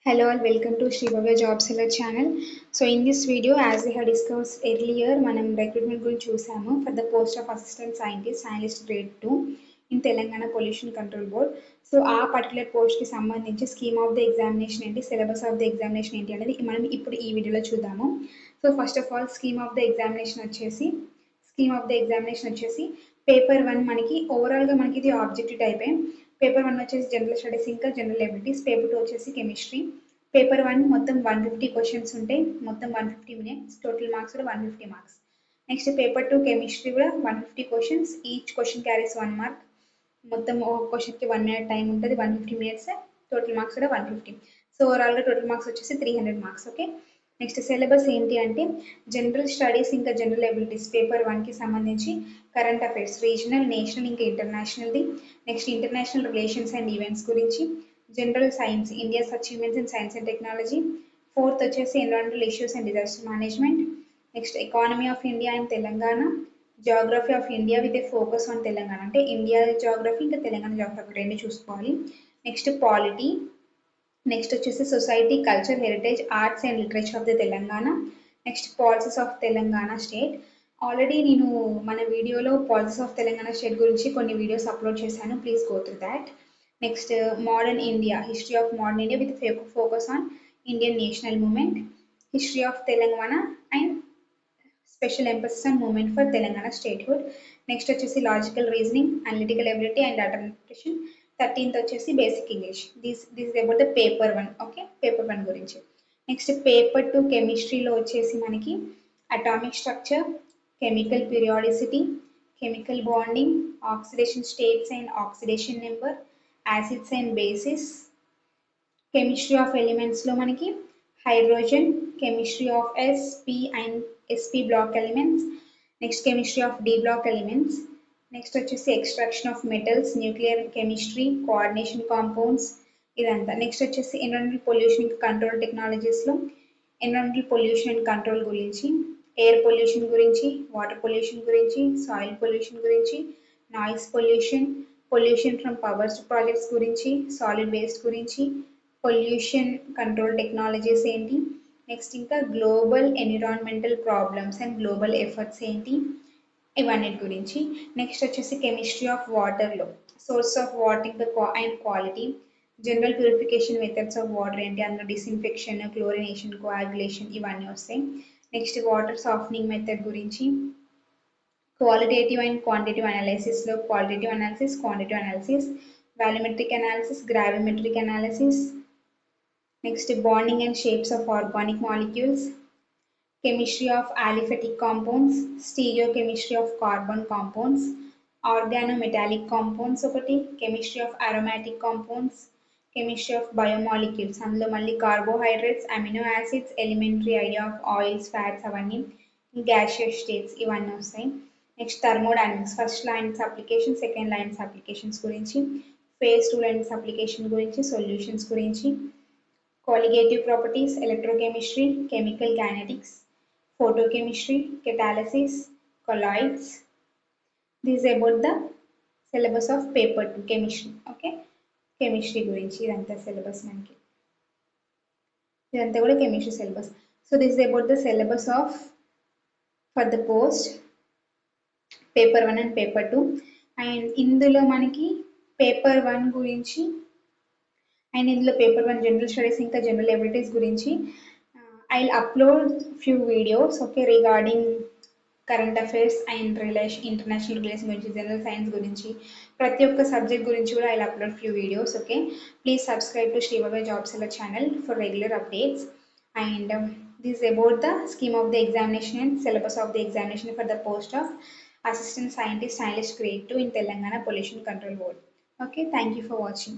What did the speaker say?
Hello and welcome to Sri Bhavya Job Seller channel. So in this video, as we had discussed earlier, మనం recruitment గురించి చూసాము for the post of assistant scientist, analyst grade 2 in Telangana Pollution Control Board. So ఆ particular post కి సంబంధించి scheme of the examination ఏంటి, syllabus of the examination ఏంటి అనేది మనం ఇప్పుడు ఈ వీడియోలో చూద్దాము. So first of all scheme of the examination వచ్చేసి పేపర్ 1 మనకి ఓవరాల్ గా మనకి ఇది ఆబ్జెక్టివ్ టైపే. పేపర్ 1 వచ్చేసి జనరల్ స్టడీస్ ఇంకా జనరల్ ఎబిలిటీస్, పేపర్ 2 వచ్చేసి కెమిస్ట్రీ. పేపర్ 1 మొత్తం 150 క్వశ్చన్స్ ఉంటాయి, మొత్తం 150 మినిట్స్, టోటల్ మార్క్స్ కూడా 150 మార్క్స్. నెక్స్ట్ పేపర్ 2 కెమిస్ట్రీ కూడా 150 questions, each question carries 1 mark. మొత్తం ఒక క్వశ్చన్కి 1 మినిట్ టైం ఉంటుంది, 150 మినిట్స్, టోటల్ మార్క్స్ కూడా 150. సో ఓవరాల్గా టోటల్ మార్క్స్ వచ్చేసి 300 మార్క్స్. ఓకే, నెక్స్ట్ సిలబస్ ఏంటి అంటే జనరల్ స్టడీస్ ఇంకా జనరల్ ఎబిలిటీస్ పేపర్ 1కి సంబంధించి కరెంట్ అఫైర్స్, రీజనల్, నేషనల్ ఇంకా ఇంటర్నేషనల్ది. Next international relations and events గురించి. General science, India's achievements in science and technology. Fourth వచ్చేసి environmental issues and disaster management. Next economy of India and Telangana. Geography of India with a focus on Telangana, అంటే India geography ఇంకా Telangana geography రెండు చూసుకోవాలి. Next polity. Next వచ్చేసి society, culture, heritage, arts and literature of the Telangana. Next policies of Telangana state. Already నేను మన వీడియోలో policies of Telangana state గురించి కొన్ని వీడియోస్ అప్లోడ్ చేశాను, please go through that. Next modern India, history of modern India with focus on Indian national movement. History of Telangana and special emphasis on movement for Telangana statehood. Next వచ్చేసి logical reasoning, analytical ability and data interpretation. 13th వచ్చేసి basic English. This is about the paper 1. Okay, paper 1 గురించి. Next paper 2 కెమిస్ట్రీలో వచ్చేసి మనకి atomic structure, chemical periodicity, chemical bonding, oxidation states and oxidation number, acids and bases. Chemistry of ఎలిమెంట్స్లో మనకి hydrogen, chemistry of s, p and s p block elements. Next chemistry of d block elements. Next వచ్చేసి extraction of metals, nuclear chemistry, coordination compounds, ఇదంతా. Next వచ్చేసి environmental pollution control టెక్నాలజీస్లో environmental pollution and control గురించి, air pollution గురించి, water pollution గురించి, soil pollution గురించి, noise pollution, pollution from powers projects గురించి, solid waste గురించి, పొల్యూషన్ కంట్రోల్ టెక్నాలజీస్ ఏంటి. నెక్స్ట్ ఇంకా global environmental problems and global efforts ఏంటి, ఇవన్నిటి గురించి. నెక్స్ట్ వచ్చేసి కెమిస్ట్రీ ఆఫ్ వాటర్లో source of water and quality, general purification methods of water ఏంటి, అందులో డిస్ఇన్ఫెక్షన్, క్లోరినేషన్, కోయాగులేషన్ ఇవన్నీ వస్తాయి. నెక్స్ట్ వాటర్ సాఫ్టనింగ్ మెథడ్ గురించి. క్వాలిటేటివ్ అండ్ క్వాంటిటివ్ అనాలిసిస్లో qualitative analysis, quantitative analysis, volumetric analysis, gravimetric analysis. Next bonding and shapes of organic molecules, chemistry of aliphatic compounds, stereochemistry of carbon compounds, organometallic compounds ఒకటి, chemistry of aromatic compounds, chemistry of biomolecules, అందులో మళ్ళీ carbohydrates, amino acids, elementary idea of oils, fats అవన్నీ, gaseous states ఇవన్నీ వస్తాయి. Next thermodynamics, first lines application, second lines applications గురించి, phase 2 lines application గురించి, solutions గురించి, colligative properties, electrochemistry, chemical kinetics, photochemistry, catalysis, colloids. This is about the syllabus of paper 2 chemistry. Okay, chemistry గురించి ఇదంతా syllabus మనకి, ఇదంతా కూడా chemistry syllabus. So this is about the syllabus of for the post paper 1 and paper 2. And ఇందులో మనకి paper 1 గురించి and ఇందులో paper 1 general studies ఇంకా జనరల్ ఎబిలిటీస్ గురించి I'll upload few videos, okay, regarding current affairs and international relations గురించి, general science గురించి, ప్రతి ఒక్క సబ్జెక్ట్ గురించి కూడా I'll upload few videos. Okay, please subscribe to Sri Bhavya Job Seller channel for regular updates. And this is about the scheme of the examination and syllabus of the examination for the post of assistant scientist, analyst grade 2 in Telangana Pollution Control Board. Okay, thank you for watching.